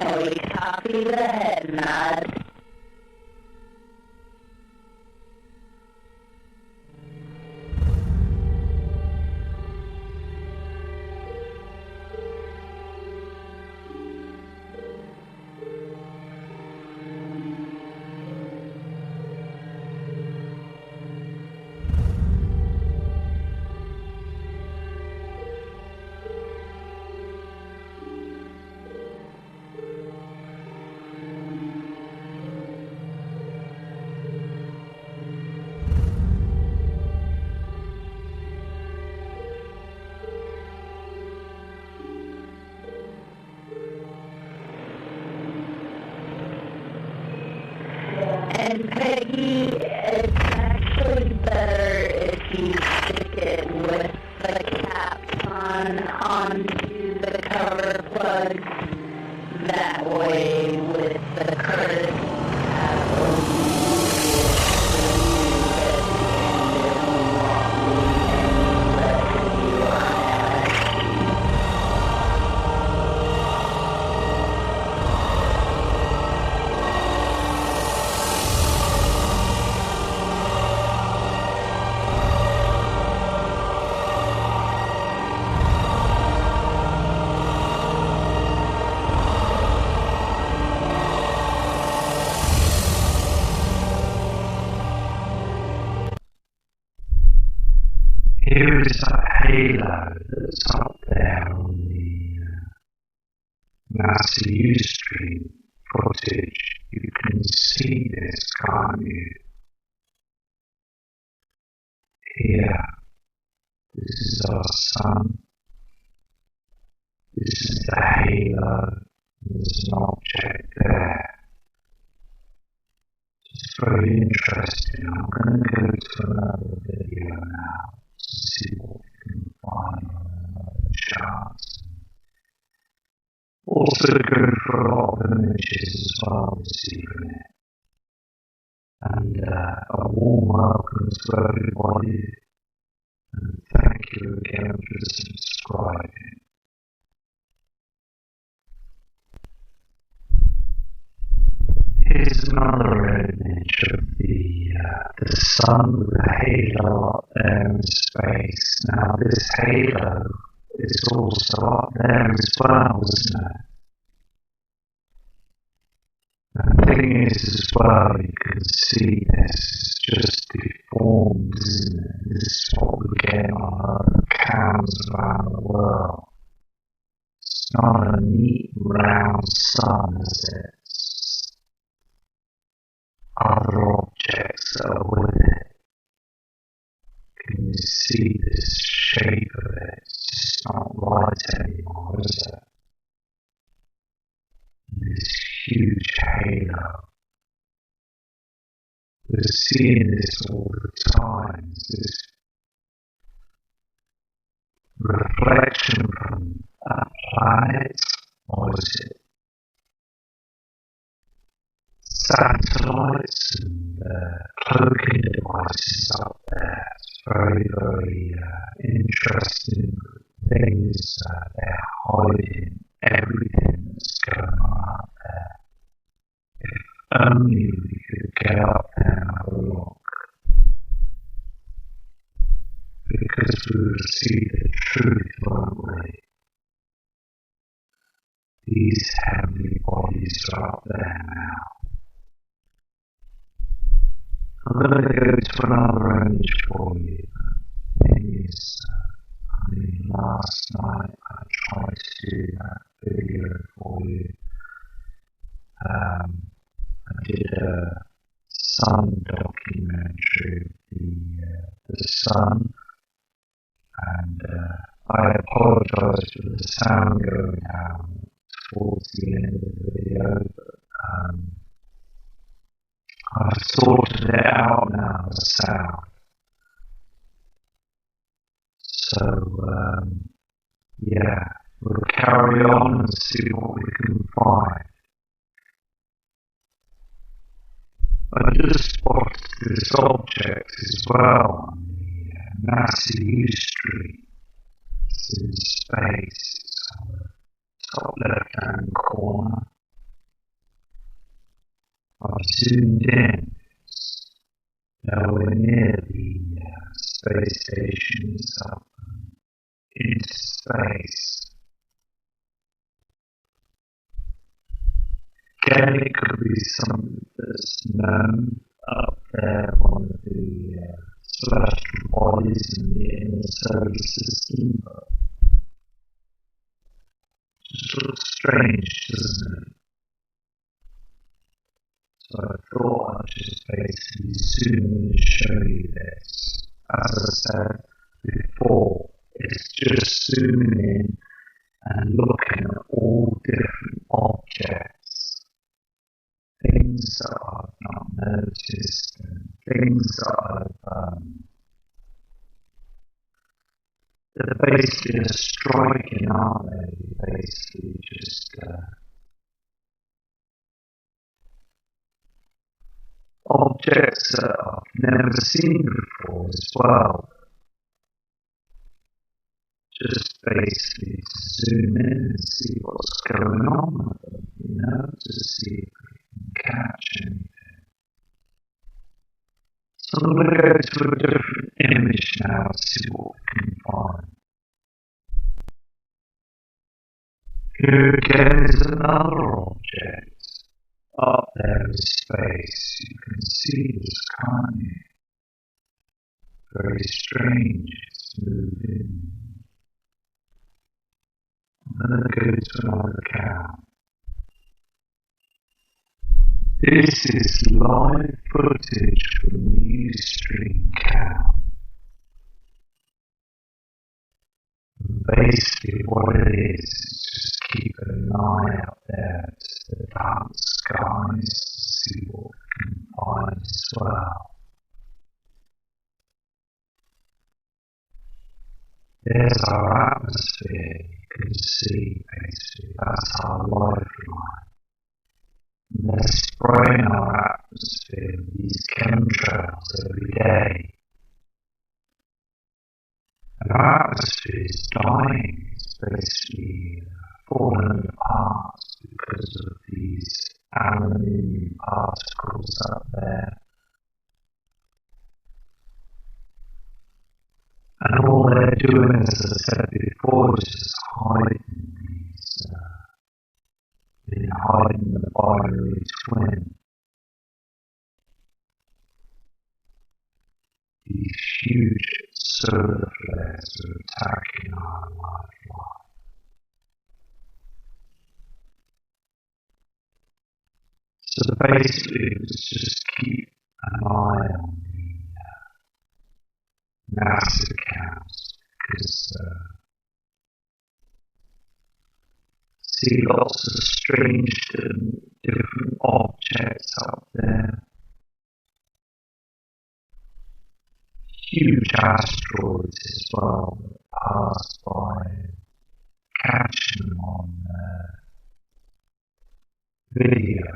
And we copy the head nod. And Peggy, it's actually better if you stick it with the caps onto the cover plugs. That way, with the Curtis Here is that halo that's up there on the NASA Ustream footage. You can see this, can't you? Here, this is our sun. This is the halo. There's an object there. It's very interesting. I'm going to go to another video now. See what we can find on another chart. Also go for a lot of images as well this evening. And a warm welcome to everybody. And thank you again for subscribing. Here's another image of the sun with a halo up there in space. Now this halo is also up there as well, isn't it? The thing is as well, you can see this is just deformed, isn't it? This is what we get on other cams around the world. It's not a neat round sun, is it? Other objects that are with it. Can you see this shape of it? It's just not right anymore, is it? This huge halo. We're seeing this all the time. This reflection from a planet, or is it satellites and cloaking devices up there? It's very, very interesting. The thing is, they're hiding everything that's going on up there. If only we could get up there and have a look, because we would see the truth, won't we? These heavenly bodies are up there now. I'm going to go to another image for you. The thing is, last night I tried to do that video for you. I did a sun documentary of the sun, and I apologise for the sound going down towards the end of the video, but I've sorted it out now, the sound. So, yeah, we'll carry on and see what we can find. I just spotted this object as well on the NASA Ustream. It's in space. It's on the top left-hand corner. I've zoomed in. Nowhere near the space station itself. Into space. Again, it could be something that's known up there, one of the celestial bodies in the inner solar system, but it just looks strange, doesn't it? So I thought I'd just basically zoom in and show you this. As I said before, it's just zooming in and looking at all different objects, things that I've not noticed and things that they're basically striking, aren't they? Basically just objects that I've never seen before as well. Just basically to zoom in and see what's going on with them, to see if we can catch anything. So I'm going to go to a different image now to see what we can find. Here again is another object. Up there in space, you can see this, can't you? Very strange, it's moving. I'm going to go to another account. This is live footage from the Ustream cam. Basically what it is just keep an eye out there to the dark skies to see what we can find as well. There's our atmosphere, you can see basically, that's our lifeline. And they're spraying our atmosphere with these chemtrails every day. And our atmosphere is dying, it's basically falling apart because of these aluminium particles up there. And all they're doing, as I said before, is just hiding these, hiding the binary twin. These huge solar flares are attacking our lifeline. So basically, let's just keep an eye on the NASA accounts because see lots of strange and different objects up there. Huge asteroids as well that pass by, catching them on video to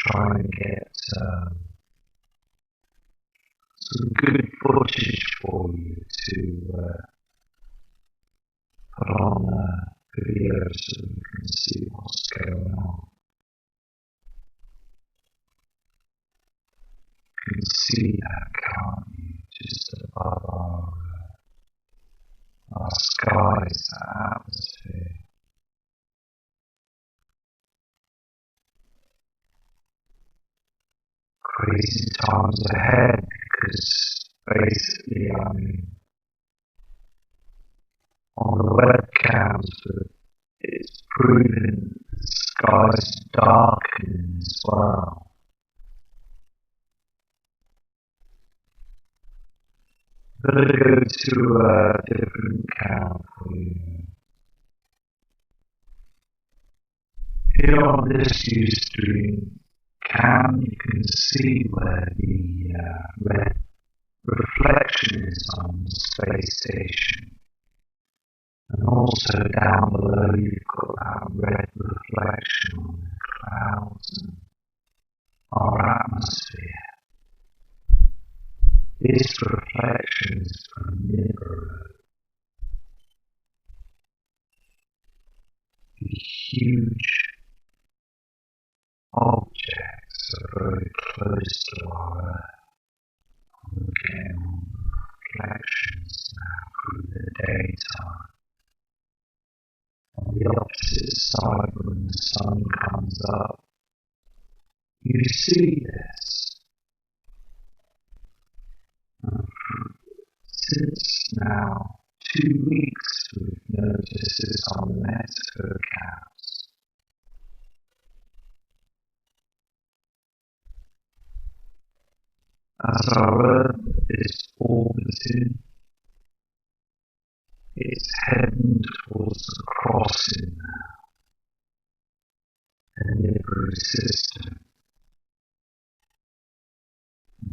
try and get some good footage for you to put on video so you can see what's going on. You can see that, can't you? Just above our skies, our atmosphere. Crazy times ahead because basically, on the webcams, it's proven the sky's darkening as well. I'm going to go to a different account for you. Here on this Ustream cam, you can see where the red reflection is on the space station. And also down below you've got that red reflection on the clouds and our atmosphere. This reflection is from Nibiru. The huge objects are very close to our Earth. Looking on reflections now through the daytime. On the opposite side, when the sun comes up, you see this. And since now 2 weeks, we've noticed this on the Mexico cows. As our Earth is orbiting, it's heading towards the crossing now, the Nibiru system.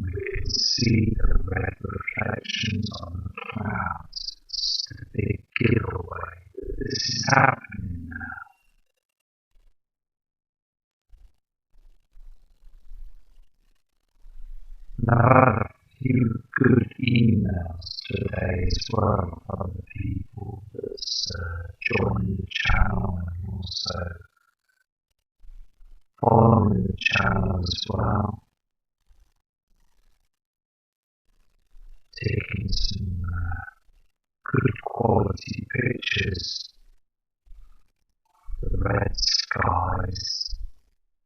We can see the red reflections on the clouds. It's the big giveaway that this is happening now. And I've had a few good emails today as well from other people that's joined the channel and also following the channel as well. Taking some good quality pictures of the red skies,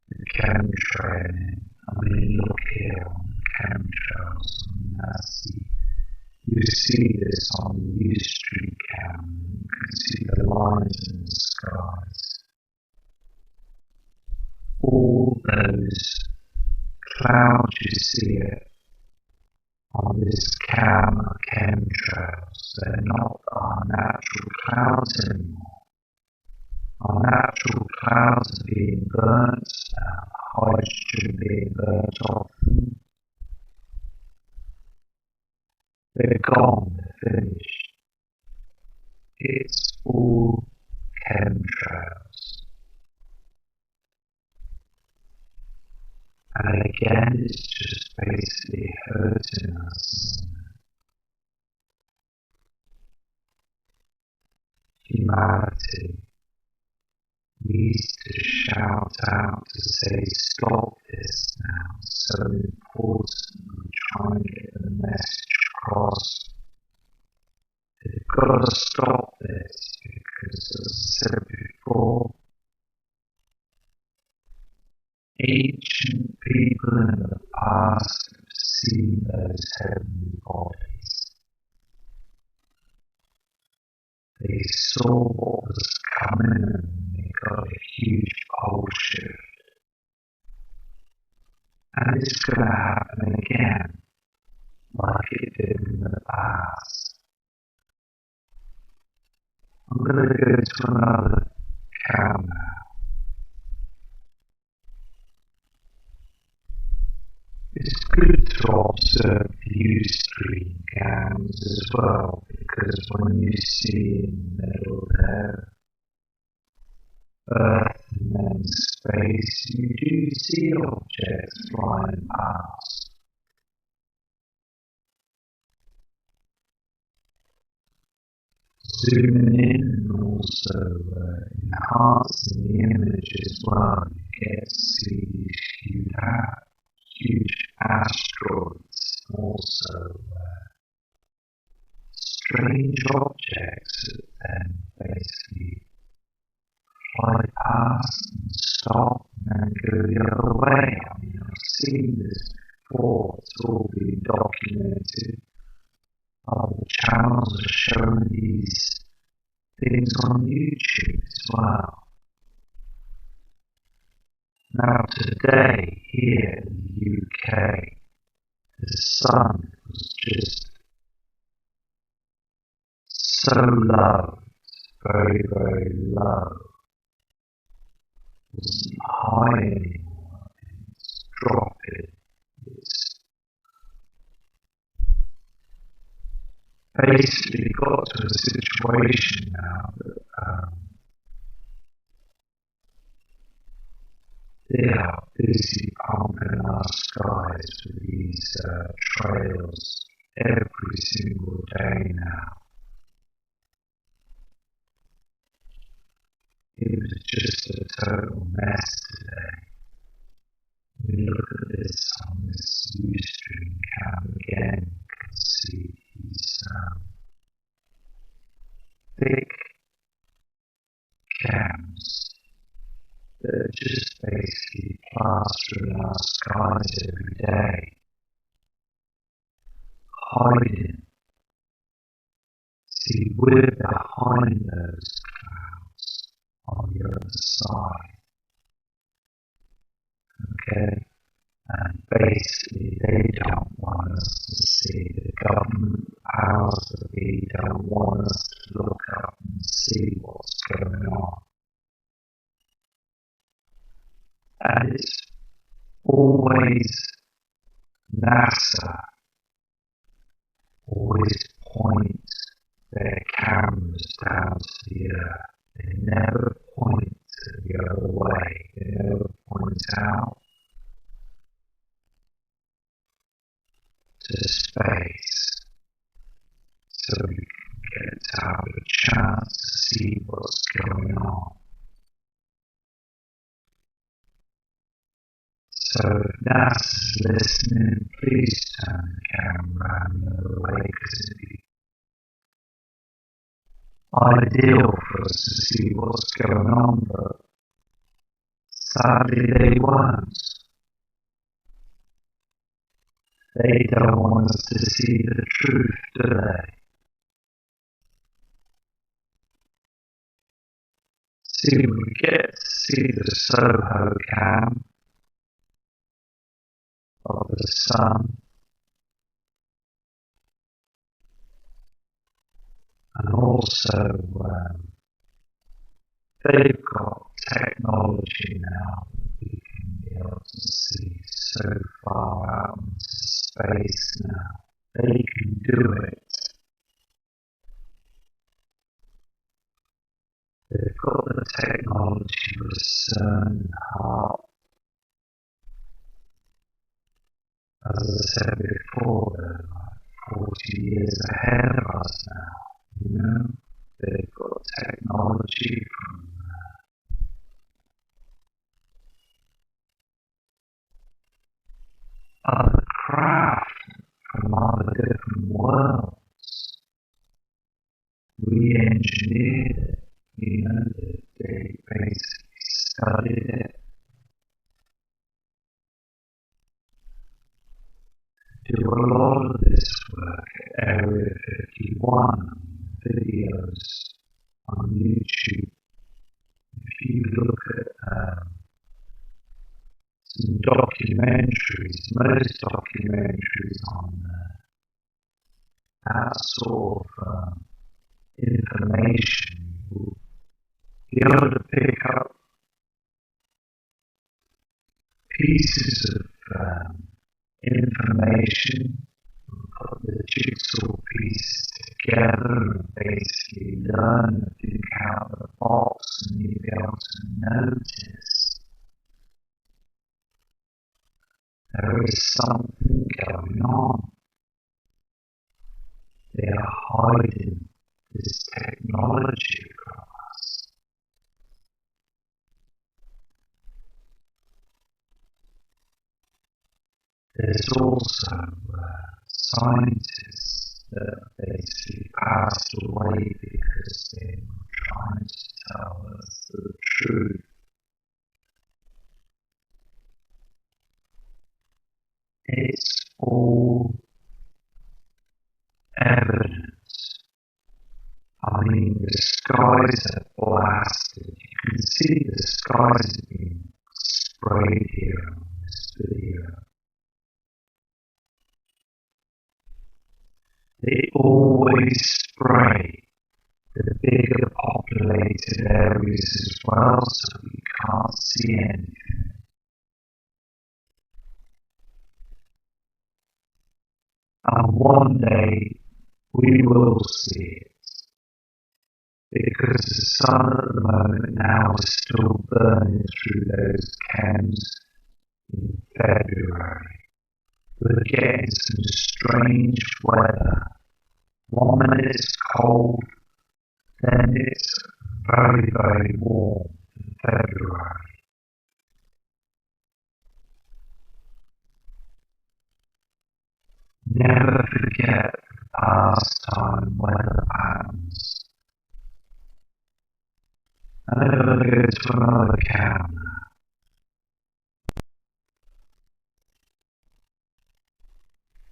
the chemtrailing. I mean, look here on the chemtrails, you see this on the Ustream camera, you can see the lines in the skies. All those clouds you see it on this camera, chemtrails, they're not our natural clouds anymore. Our natural clouds are being burnt, hydrogen being burnt off them. They're gone, they're finished. It's all chemtrails. And again, it's just basically hurting us. Humanity needs to shout out to say, stop this now. It's so important. We try and get the message across. They've got to stop this because, as I said before, ancient people in the past have seen those heavenly bodies. They saw what was coming and they got a huge pole shift. And it's going to happen again, like it did in the past. I'm going to go to another cow now. It's good to observe the Ustream cams as well, because when you see in the middle there, Earth and then space, you do see objects flying past. Zooming in and also enhancing the image as well, you get to see these huge asteroids, also strange objects that then basically fly past and stop and then go the other way. I mean, I've seen this before, it's all been documented. Other channels are showing these things on YouTube as well. Now today, here in the UK, the sun was just so low, very, very low. It wasn't high anymore, it's dropping. It's basically got to a situation now that they are busy pumping our skies with these trails every single day now. It was just a total mess today. we look at this on this Ustream cam again, you can see these thick cams that are just basically plastering our skies every day, hiding. See, we're behind those clouds on the other side, okay? And basically they don't want us to see, the government powers that be don't want us to look up and see what's going on. And it's always NASA always point their cameras down to the earth. They never point to the other way. They never point out to space, so we can get to have a chance to see what's going on. So if NASA's listening, please turn the camera around the other way, because it'd be ideal for us to see what's going on, but sadly they won't. They don't want us to see the truth, do they? See, we get to see the Soho cam of the sun, and also they've got technology now that we can be able to see so far out into space now. They can do it. They've got the technology for CERN and HARP. As I said before, they're like 40 years ahead of us now. You know, they've got technology from other craft from other different worlds. We engineered it, you know, they basically studied it. Do a lot of this work at Area 51 videos on YouTube. If you look at some documentaries, most documentaries on that sort of information, you'll be able to pick up pieces of information, put the jigsaw pieces together and basically learn and think out of the box, and you'll be able to notice there is something going on. They are hiding this technology from us. There's also scientists that basically passed away because they were trying to tell us the truth. It's all evidence. I mean, the skies are blasted. You can see the skies are being sprayed here on this video. They always spray the bigger populated areas as well, so we can't see anything. And one day we will see it, because the sun at the moment now is still burning through those cams in February. We're getting some strange weather. 1 minute it's cold, then it's very, very warm in February. Never forget the pastime weather patterns. And never go to another camera.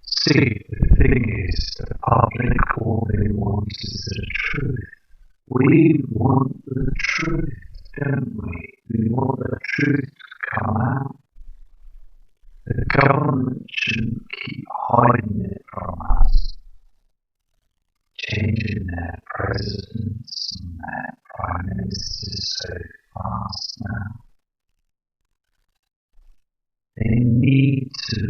See, the thing is, the public all they want is the truth. We want the truth, don't we? We want the truth to come out. The government shouldn't keep hiding it from us, changing their presidents and their prime ministers so fast now. They need to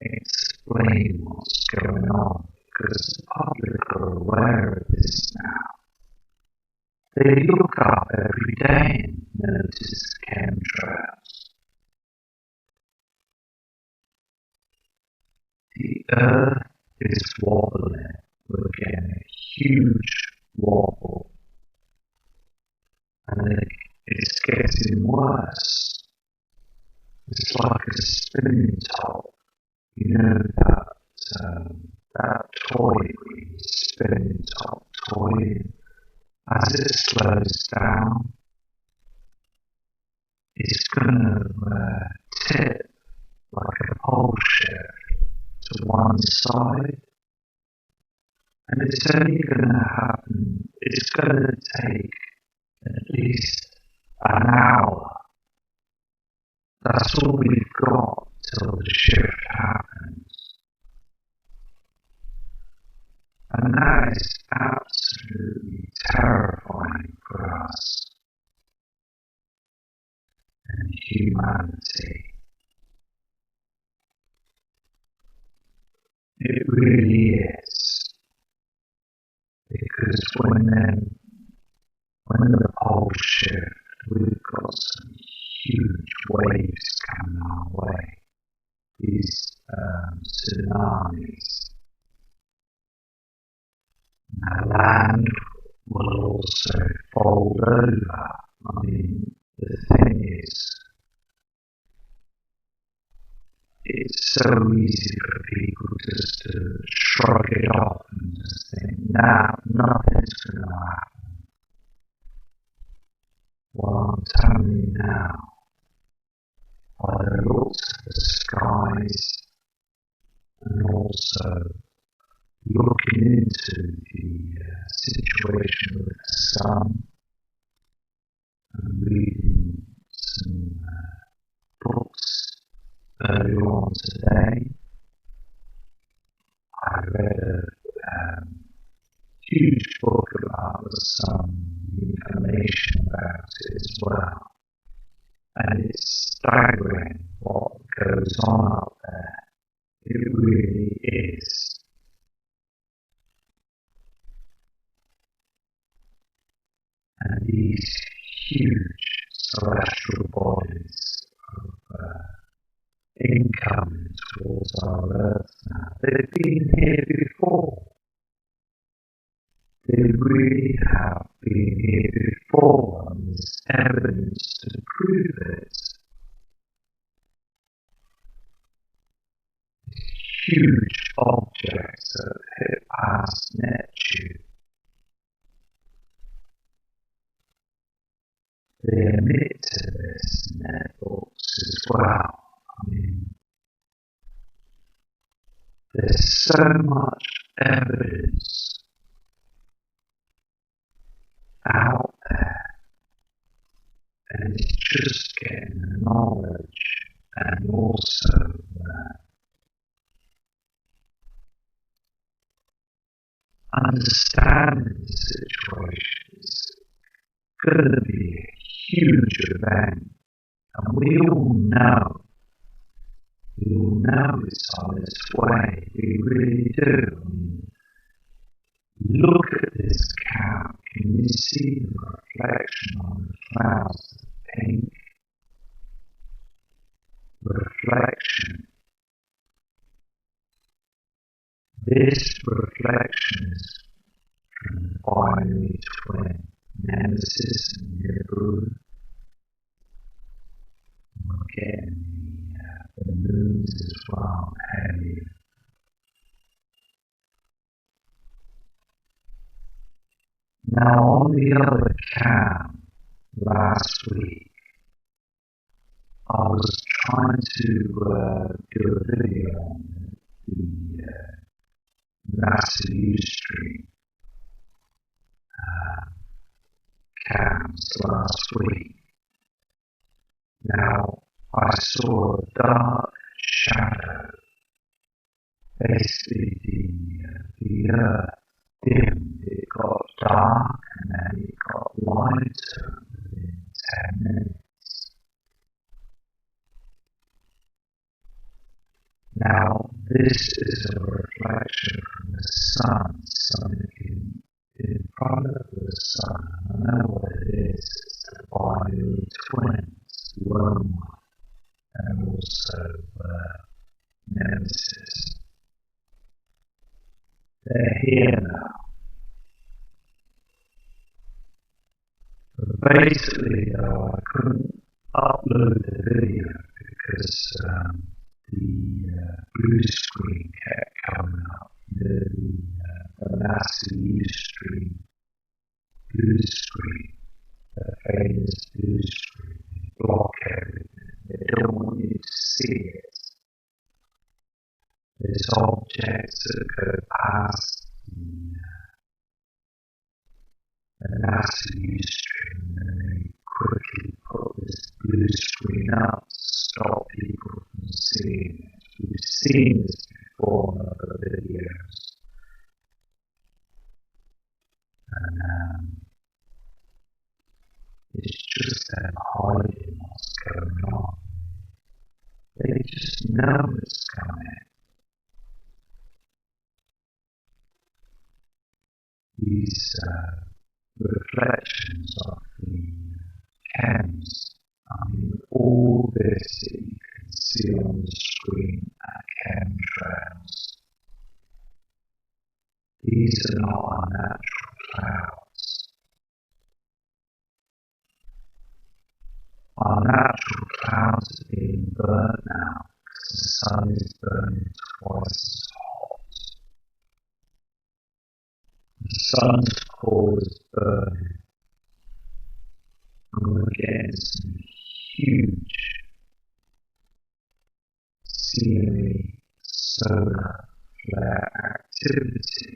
explain what's going on because the public are aware of this now. They look up every day and notice chemtrails. The earth is wobbling. We're getting a huge wobble. And it's getting worse. It's like a spinning top. You know that toy, the spinning top toy. As it slows down, it's going to tip like a pole shift to one side, and it's only going to happen, it's going to take at least an hour. That's all we've got till the shift happens. And that is absolutely terrifying for us and humanity. It really is. Because when the poles shift, we've got some huge waves coming our way. These tsunamis. The land will also fold over. I mean, the thing is, it's so easy for people just to shrug it off and just think, nah, nothing's going to happen. Well, I'm telling you now, by the looks of the skies and also looking into the situation with the sun and reading some books earlier on today, I read a huge book about the sun, information about it as well, and it's staggering what goes on up there. It really is. And these huge celestial bodies of incoming towards our Earth now, they've been here before. They really have been here before, and there's evidence to prove it. Huge objects that hit past Neptune. They admit to this in their books as well. I mean, there's so much evidence out there, and it's just getting the knowledge and also understanding the situation is going to be a huge event, and we all know it's on its way. We really do. I mean, look at this cap. Can you see the reflection on the clouds of pink? Reflection. This reflection is from the binary twin Nemesis and Nibiru. We're getting the moons as well, heavy Now on the other cam, last week, I was trying to do a video on the massive Ustream cams last week. Now I saw a dark shadow. Basically, the earth dimmed, it got dark, and then it got lighter within 10 minutes. Now, this is a reflection from the sun, something in front of the sun. I know what it is. It's the binary twins, Loma, and also Nemesis. They're here now. But basically, I couldn't upload the video because the blue screen kept coming up. The massive Ustream blue screen, the famous blue screen. They block everything. They don't want you to see it. There's objects that go past the massive Ustream, and they quickly put this blue screen up to stop people from seeing it. We've seen this before in other videos. And it's just them hiding what's going on. They just know it's coming. These reflections of the chems, I mean, all this that you can see on the screen are chemtrails. These are not our natural clouds. Our natural clouds are being burnt now because the sun is burning twice as hot. The sun's core is burning, and we're getting some huge CME solar flare activity,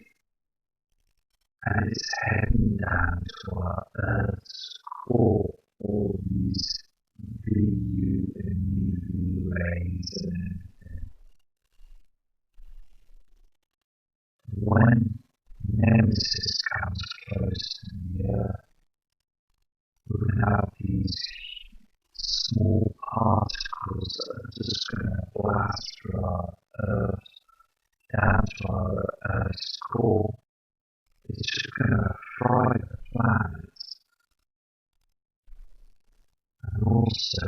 and it's heading down to our Earth's core, all these VU and UV rays and everything. When Nemesis comes close to the Earth, we're going to have these small particles that are just going to blast through our Earth, down to our Earth's core. It's just going to fry the planet. And also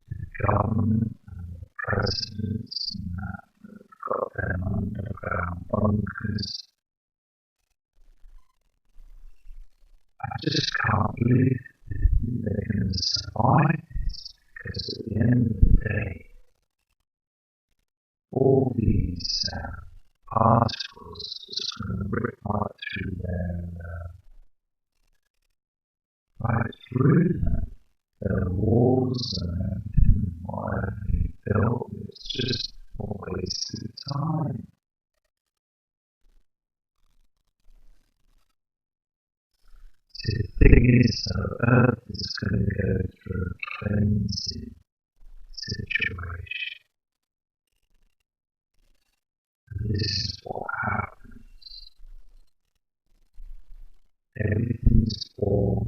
the government and the presidents and that have got them underground bunkers. I just can't believe they're going to survive this, because at the end of the day, all these particles are just going to rip right through right through their walls and everything, whatever they built. It's just a waste of time. See, the thing is, Earth is going to go through a cleansing situation. And this is what happens. Everything's born,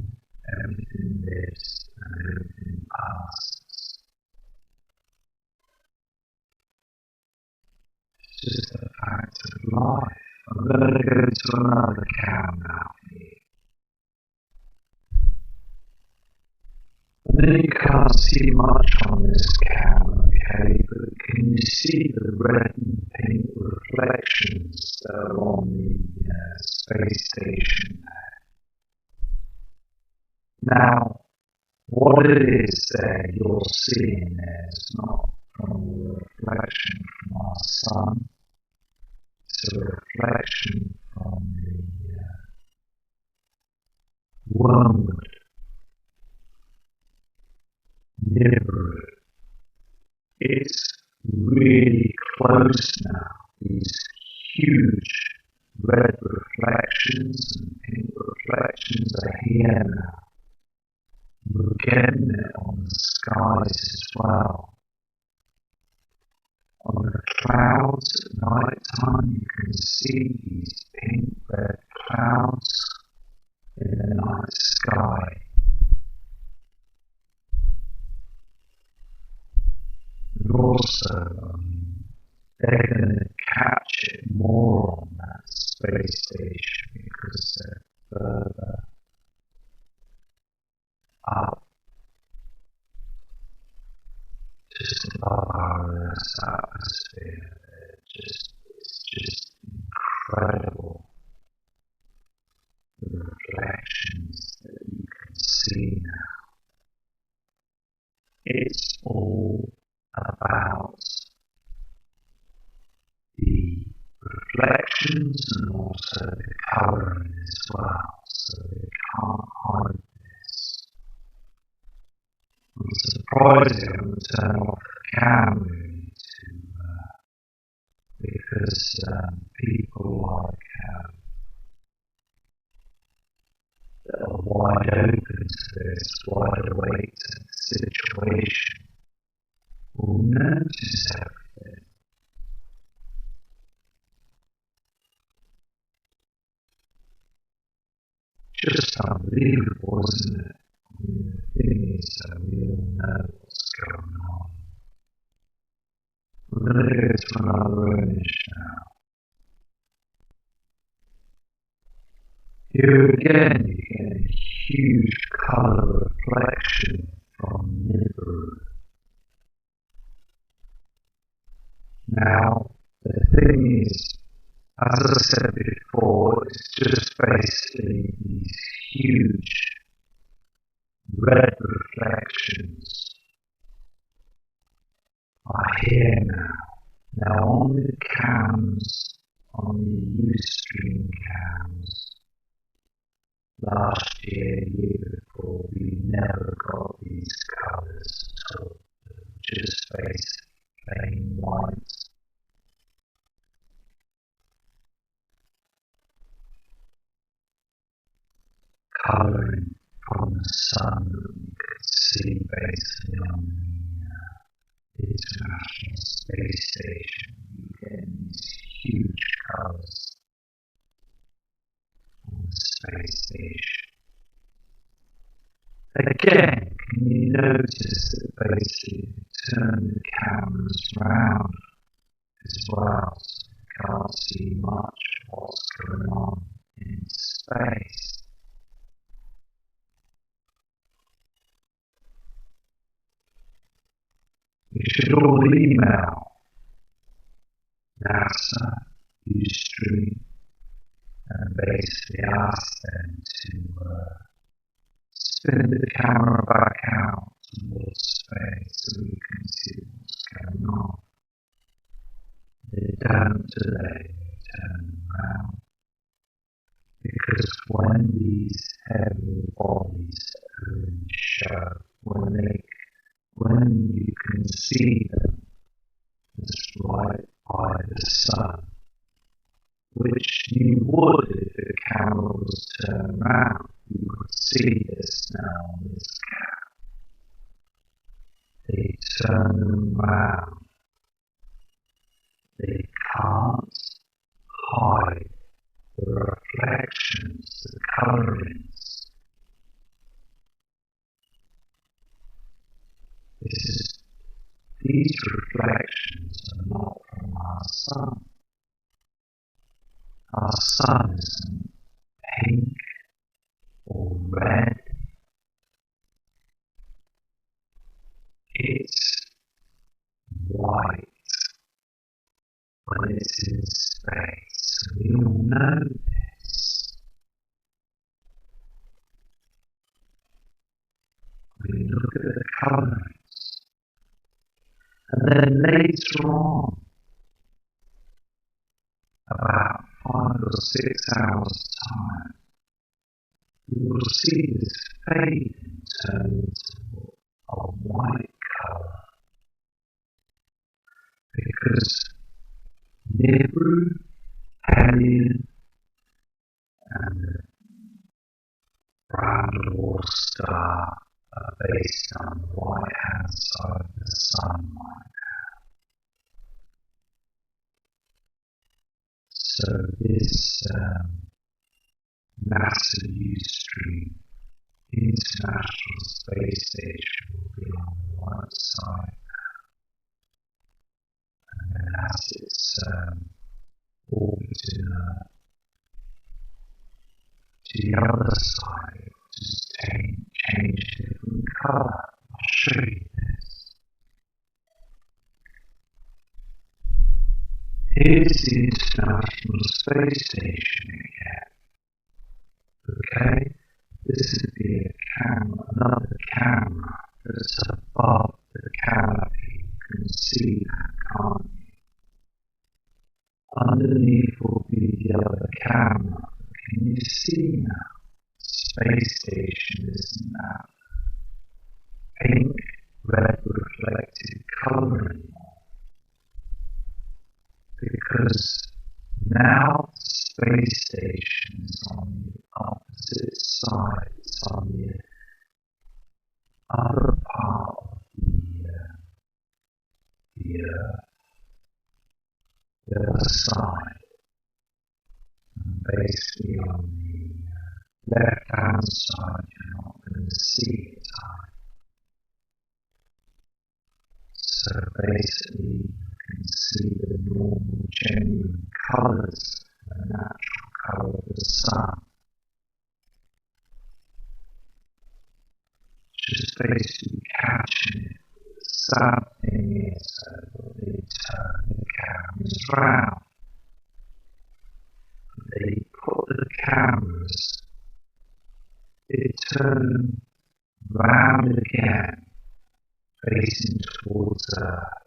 everything lives, and everything passes. It's just a fact of life. I'm going to go to another cow now here. And then you can't see much on this cam, okay, but can you see the red and pink reflections that are on the space station there? Now, what it is there you're seeing there is not from a reflection from our sun, it's a reflection from the wormwood, Nibiru. It's really close now. These huge red reflections and pink reflections are here now. We're getting it on the skies as well. On the clouds at night time, you can see these pink red clouds in the night sky. And also, they're going to catch it more on that space station because they're further up, just above our Earth's atmosphere. It's just incredible, the reflections that you can see now. It's all about the reflections and also the colouring as well, so they can't hide this. I'm surprised they haven't turned off the camera because people like that are wide open to this, wide awake to the situation, will notice everything. Just unbelievable, isn't it? I mean, the thing is that we all know what's going on. We're going to go to another image now. Here again, you get a huge colour reflection from Nibiru. Now, the thing is, as I said before, it's just basically these huge red reflections are here now. Now on the cams, on the Ustream cams, last year, year before, we never got these colours at all. Just basically plain white. Colouring from the sun that we could see basically on the International Space Station. You get these huge colours on the space station. Again, can you notice that basically turn the cameras round as well, so you can't see much of what's going on in space. We should all email NASA, Ustream, and basically ask them to spin the camera back out towards space so we can see what's going on. They don't today, they turn around. Because when these heavy bodies are in show, when you can see them just right by the sun, which you would if the camera was turned around, you could see this now on this cam. They turn them round. They can't hide the reflections, the colourings. These reflections are not from our sun. Our sun isn't pink or red. It's white when it's in space. We all know this. We look at the colourings. And then later on, about 5 or 6 hours time, you will see this fade and turn into a white colour, because Nibiru, Alien, and the brown dwarf star are based on the right-hand side of the sun right now. So this NASA Ustream International Space Station will be on the right side, and then as it's orbiting Earth, to the other side, it will just change different colour. I'll show you this. Here's the International Space Station again. Okay, this would be another camera that's above the canopy. You can see that, can't you? Underneath will be the other camera. Can you see now? Space station isn't that pink, red reflected colour anymore. Because now the space station is on the opposite side. It's on the other part of the Earth, the other side. And basically on the left-hand side, you're not going to see it. So basically, you can see the normal, genuine colours, the natural colour of the sun. Just basically catching it. The sad thing is that they turn the cameras round. They put the cameras, they turn round again, facing towards Earth,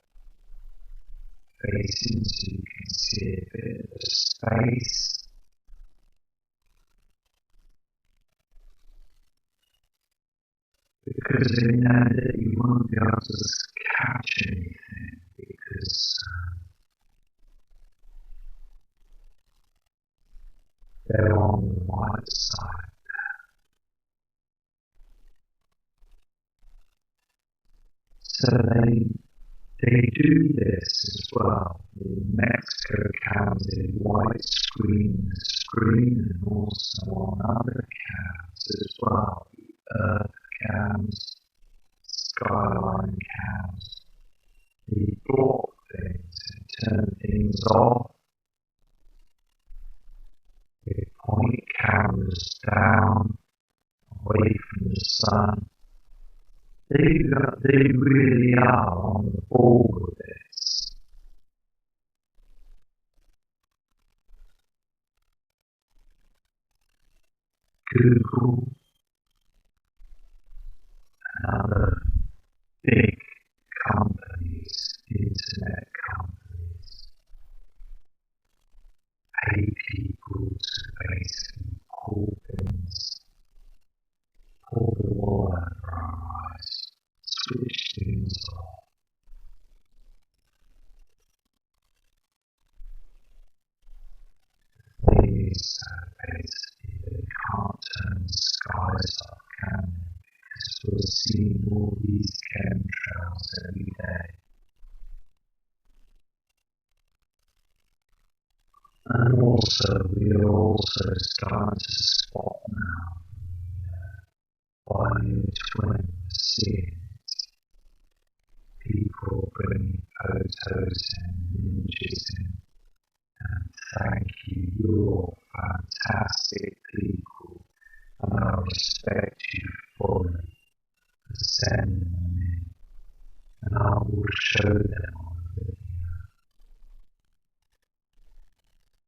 facing so you can see a bit of the space. Because they know that you won't be able to catch anything, because they're on the right side. So they do this as well. In Mexico counted white screen and also on other cams as well. Earth cams, skyline cams. They block things and turn things off. They point cameras down, away from the sun. They really are on the ball with this. Google and other big companies, internet companies, pay people to basically pull the wall over our eyes, switch things off. The thing is that basically they can't turn the skies off, can they? Because we're seeing all these chemtrails every day. And also, we are also starting to spot now bio-twin, seeing it. People bringing photos and images in, and thank you, you're fantastic people, and I respect you fully for sending them in, and I will show them on the video.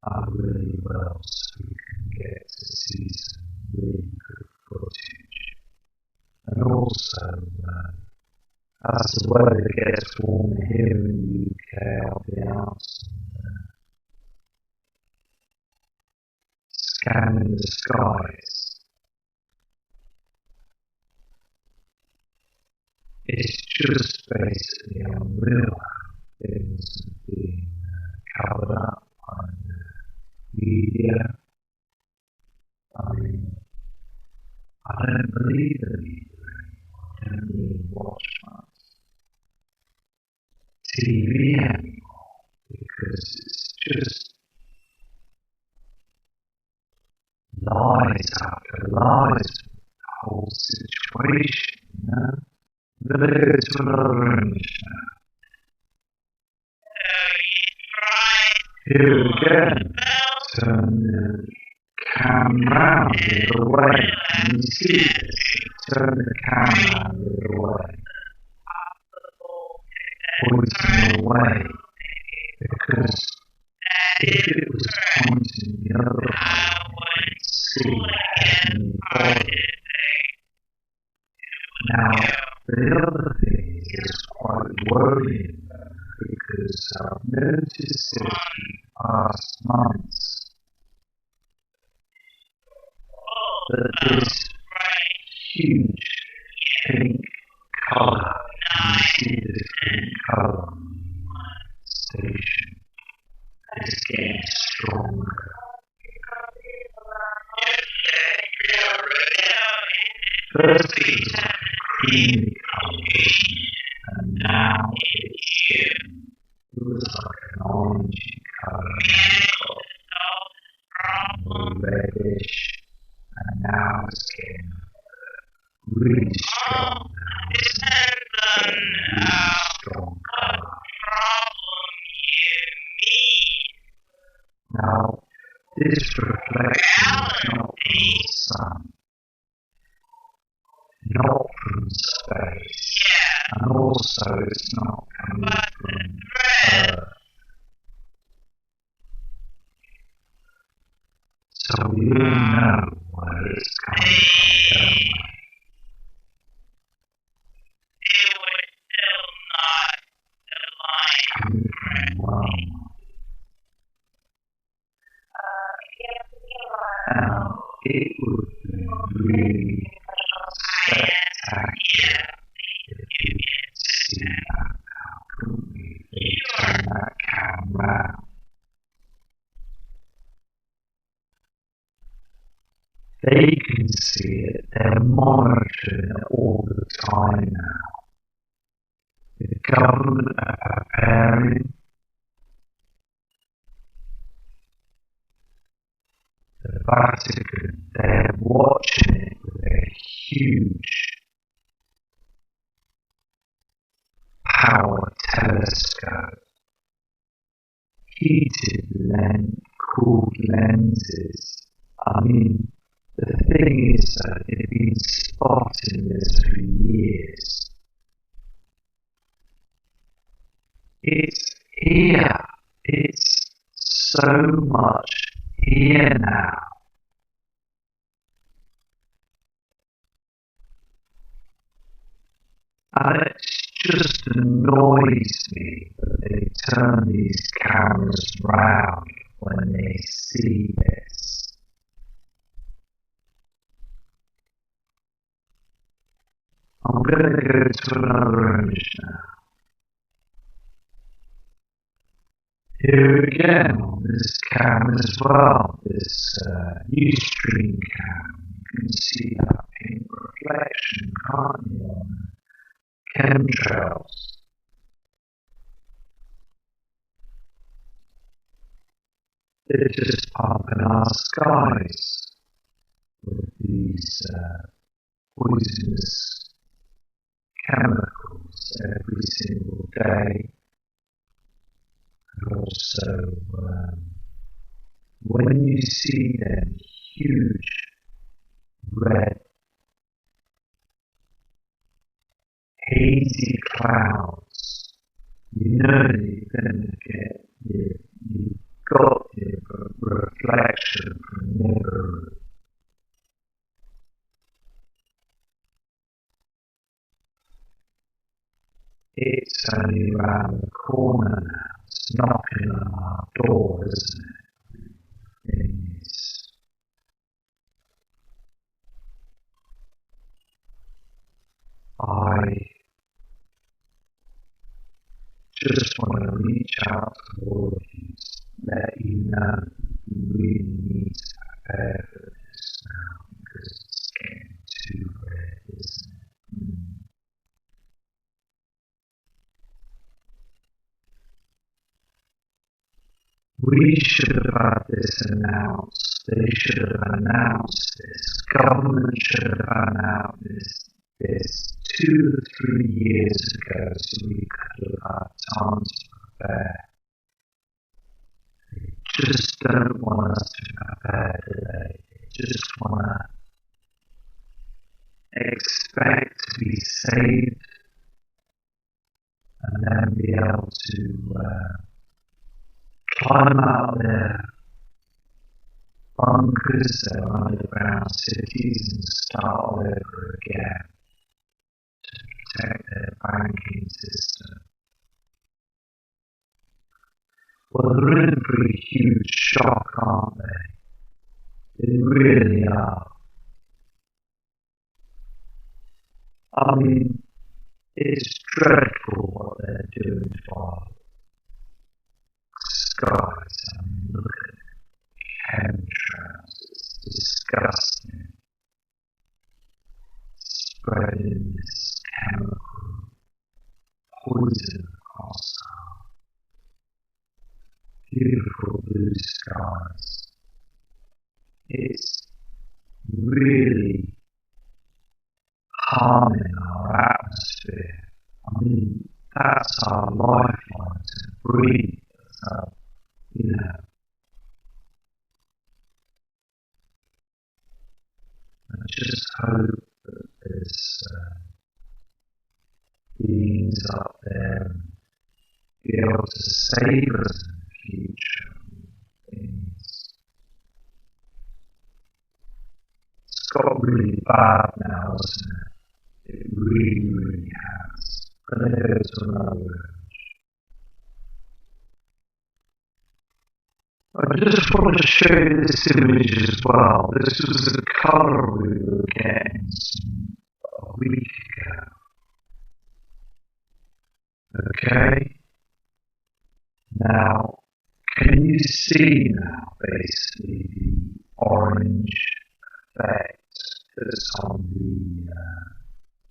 I really will, so you can get to see some really good footage. And also, as the weather gets warmer here in the UK, I'll be out scanning the skies it's just basically unreal how things have been covered up by the media. I mean, I don't believe the media anymore. I don't really watch much TV anymore because it's just lies after lies with the whole situation, you know? I'm going to go to another room now. Here again, turn the cam round the other way. Can you see this? Turn the cam round the other way. Pointing away. Because if it was pointing the other way, you could see heavenly body. Now, the other thing is quite worrying though, because I've noticed this in the past months, that this huge pink colour, you see this pink colour on the station, is getting stronger. First it was like a creamy colour, wasn't it? And now it was like an orangey colour, and it got more reddish, and now it's getting really strong now, isn't it? Really strong colour. Now, this reflection is not from the sun, not from space, and also it's not coming from Earth. So we all know where it's coming from, don't we? Coming from Rome. Now, it would be really spectacular if you could see that now, couldn't we? They turn that cam round. They can see it, they're monitoring it all the time now. The government are preparing, the Vatican, they're watching it with a huge power telescope, heated cooled lenses. I mean, the thing is that they've been spotting this for years. It's here. It's so much here now. And it just annoys me that they turn these cameras round when they see this. I'm going to go to another image now. Here again on this cam as well, this Ustream cam, you can see that pink reflection, can't you, on the chemtrails. They're just pumping our skies with these poisonous chemicals every single day. And also, when you see them huge red hazy clouds, you know that you're going to get you've got the reflection from Nibiru. It's only around the corner now. It's knocking on our door, isn't it? I just want to reach out to all of you, let you know you really need to prepare for this now because it's getting too red, isn't it? We should have had this announced. They should have announced this. Government should have announced this 2 or 3 years ago so we could have had time to prepare. They just don't want us to prepare today. They just want to expect to be saved and then be able to climb out their bunkers, their underground cities and start all over again to protect their banking system. Well, they're in a pretty huge shock, aren't they? They really are. I mean, it's dreadful what they're doing to our skies. I mean, look at chemtrails. It's disgusting. Spreading this chemical poison across our beautiful blue skies. It's really harming our atmosphere. I mean, that's our lifeline to breathe. So, I just hope that there's beings up there and be able to save us in the future. It's got really bad now, hasn't it? It really, really has. But then there's another urge. I just want to show you this image as well. This was the colour we were getting a week ago. Okay? Now, can you see now basically the orange effect that's on the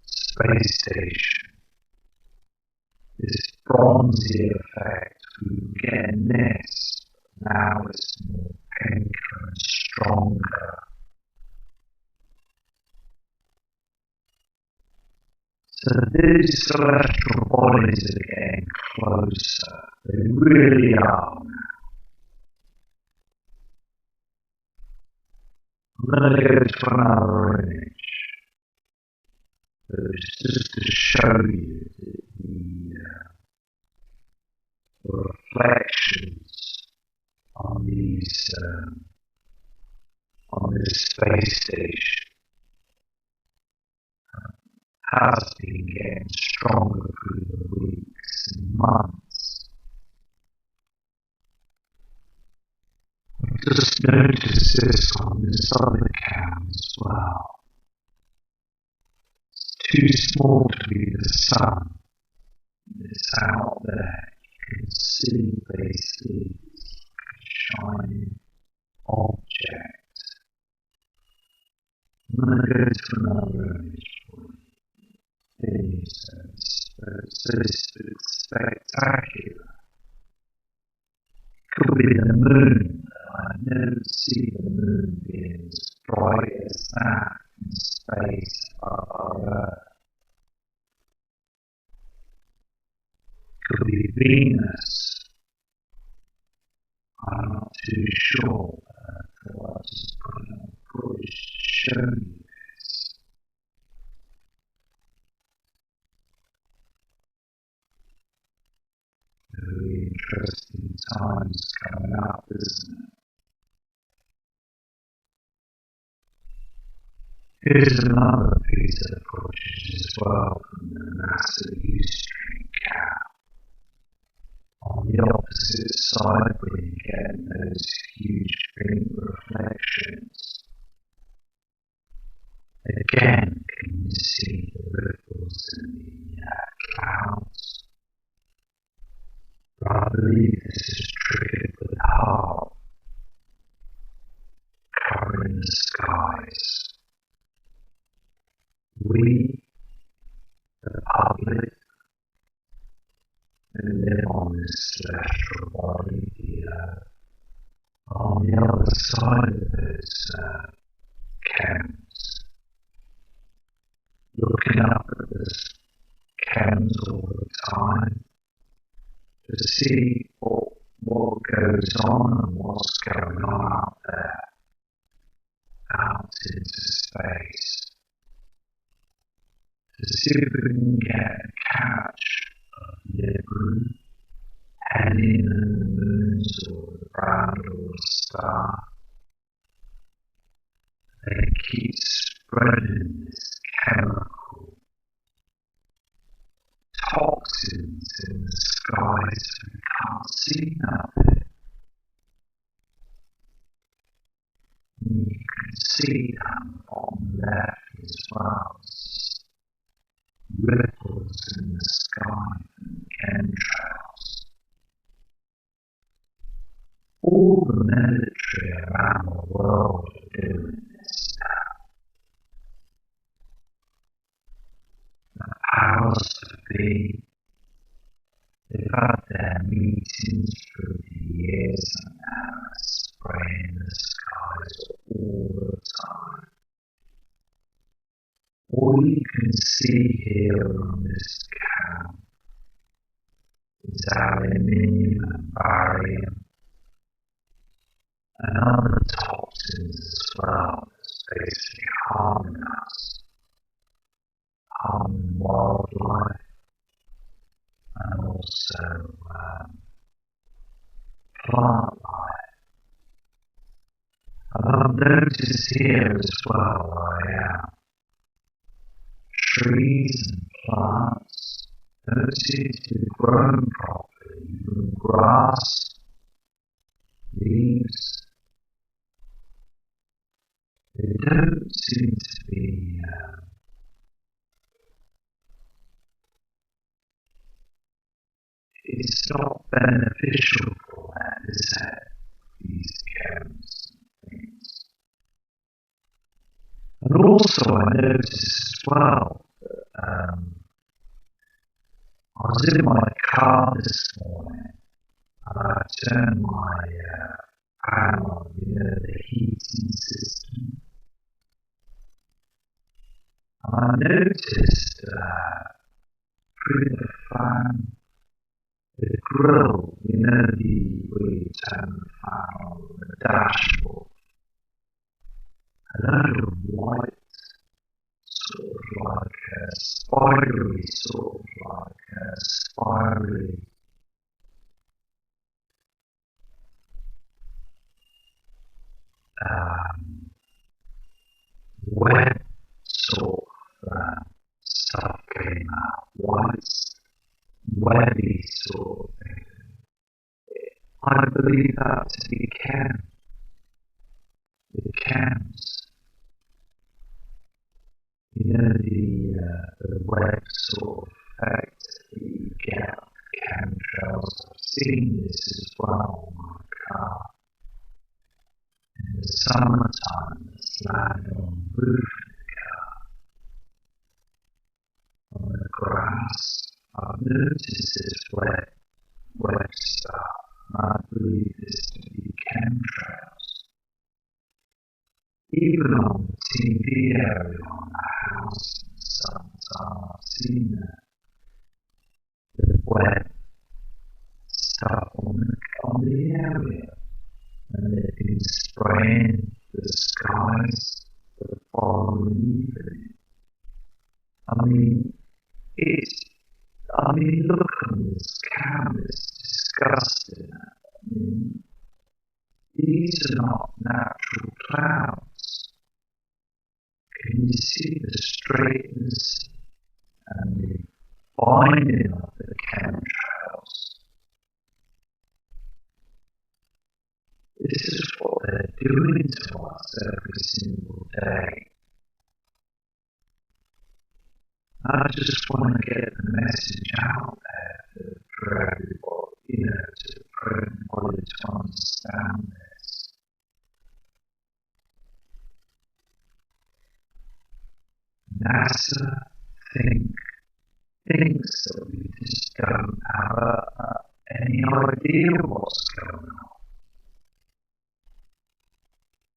space station? This bronzy effect, we were getting this. Now it's more pinker and stronger. So these celestial bodies are getting closer. They really are now. I'm going to go to another image. Just to show you the reflections on this space station has been getting stronger through the weeks and months. I've just noticed this on this other cam as well. It's too small to be the sun. It's out there. You can see basically shining object. I'm going to go to another image for you. It's spectacular. Could be the moon. I never see the moon being as bright as that in space above our Earth. Could be Venus. I'm not too sure, but I'll just put it on footage to show you this. Very interesting times coming up, isn't it? Here's another piece of footage as well from the NASA Ustream cam. On the opposite side where you get those huge pink reflections. Again, can you see the ripples in the clouds? believe this is triggered with heart covering the skies. We, the public, who live on this celestial body, the Earth, are on the other side of those chems, looking up at this chems all the time to see what goes on and what's going on out there, out into space, to see if we can get a catch of Nibiru heading in the moons or the brown dwarf star. They keep spreading this chemical toxins in the sky so we can't see nothing. And you can see down the bottom left as well, ripples in the sky from chemtrails. All the military around the world are doing this now. The powers to be, they've had their meetings through the years and now they're spraying the skies all the time. All you can see here on this cam is aluminium and barium and other toxins as well that's basically harming us, harming wildlife and also plant life. And I've noticed here as well trees and plants don't seem to be grown properly, even grass, leaves, they don't seem to be it's not beneficial for that, is it? These chems and things. And also I noticed as well that I was in my car this morning and I turned my fan on, the heating system. And I noticed through the fan, the grill, where you turn the fan on the dashboard, a lot of white, sort of like a spidery, web sort of stuff came out, white, webby sort of thing. I believe that to be the chems. The web sort of effect that you get with chemtrails. I've seen this as well on my car. In the summertime, it's landed on the roof of the car, on the grass. I've noticed this web stuff, and I believe this to be chemtrails. Even on the TV area on the house, sometimes I've seen the web stuff on the area, and they've been spraying the skies for the following evening. Look on this cam, it's disgusting. These are not natural clouds. Can you see the straightness and the binding of the chemtrails? This is what they're doing to us every single day. I just want to get the message out there for everybody, to found this. NASA thinks that we just don't have any idea what's going on.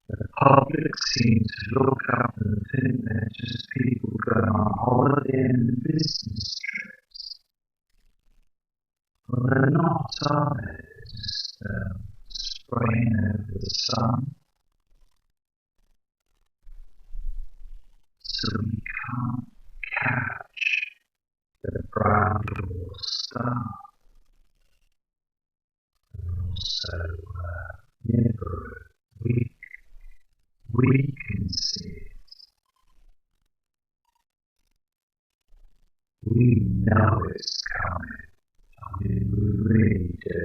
The public seems to look up and think they're just people going on holiday and business trips. But they're not, are they? They're just spraying over the sun. So we can't catch the brown dwarf star. And also Nibiru, we can see it. We know it's coming. I mean, we really do.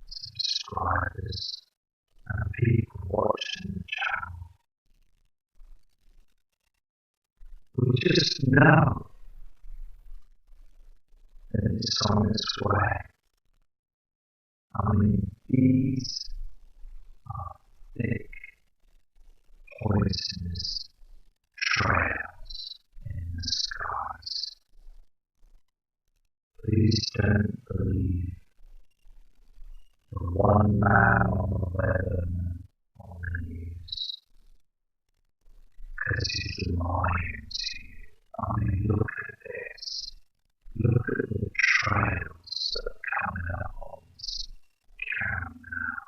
Subscribers and people watching the channel. We just know that it's on its way. I mean, these are thick, poisonous trails in the skies. Please don't believe the one man on the weatherman on the news, because he's lying to you. I mean, look at this. Look at the trails that are coming up on this cam now.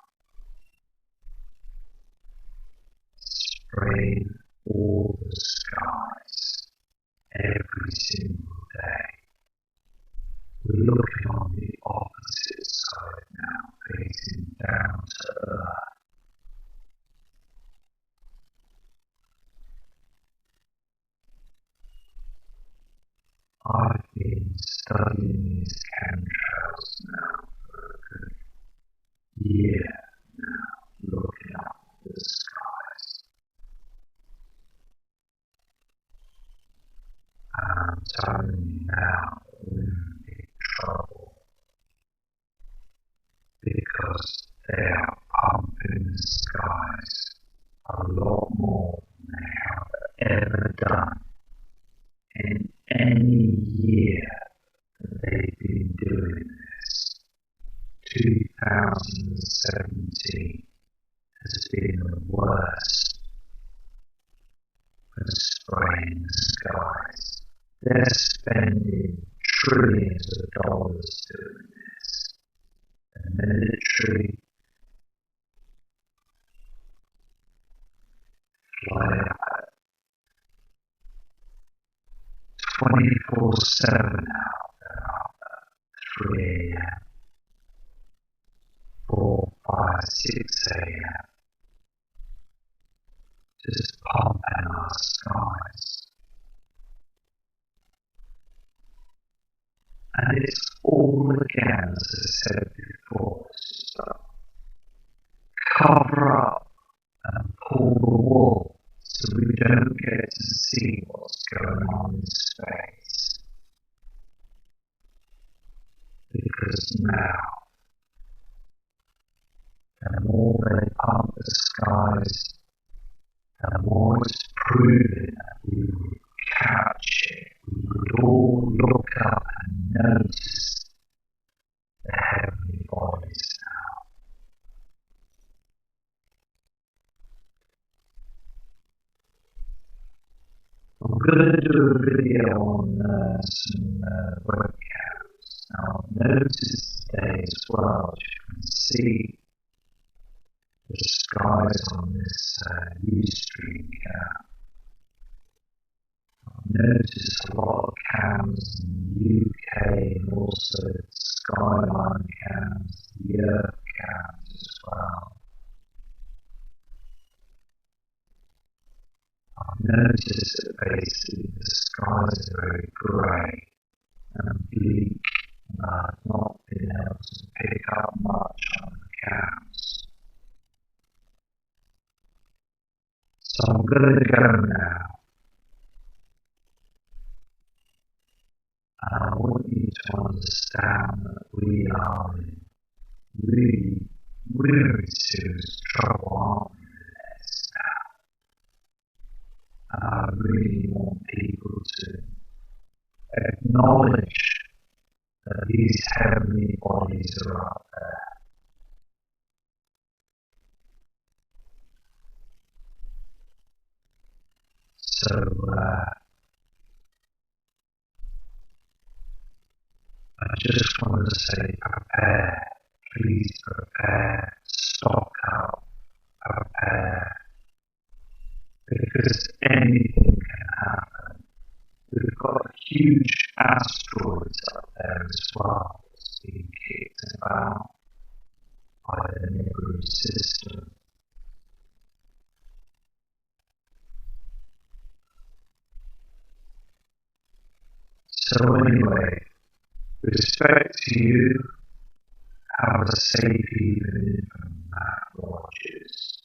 Spraying all the skies every single day. We're looking on the opposite side now, facing down to Earth. I've been studying these chemtrails now for a good year now, looking up at the skies. And I'm telling you now, we're in big trouble, because they are pumping the skies a lot more than they have ever done in any year that they've been doing this. 2017 has been the worst for spraying the skies. They're spending trillions of dollars doing this. The military fly up 24/7 out there at 3 a.m., 4, 5, 6 a.m. just pumping our skies. And it's all again, as I said before, it's just cover up and pull the wool so we don't get to see what's going on in space. Because now, the more they pump the skies, the more it's proven that we would catch it. We would all look up and notice the heavenly bodies now. I'm going to do a video on some webcams. Now, I've noticed today as well, as you can see, the skies on this Ustream cam. I've noticed a lot of cams in the UK and also the Skyline cams, the Earth cams as well. I've noticed that basically the skies are very grey and bleak, and I've not been able to pick up much on the cams. So I'm going to go now, and I want you to understand that we are in really, we're in serious trouble, aren't we, with this now? And I really want people to acknowledge that these heavenly bodies are out there. So, I just want to say prepare, please prepare, stock up, prepare, because anything can happen. We've got huge asteroids up there as well that's being kicked about by the Nibiru system. So anyway, respect to you, have a safe evening from Matt Rogers.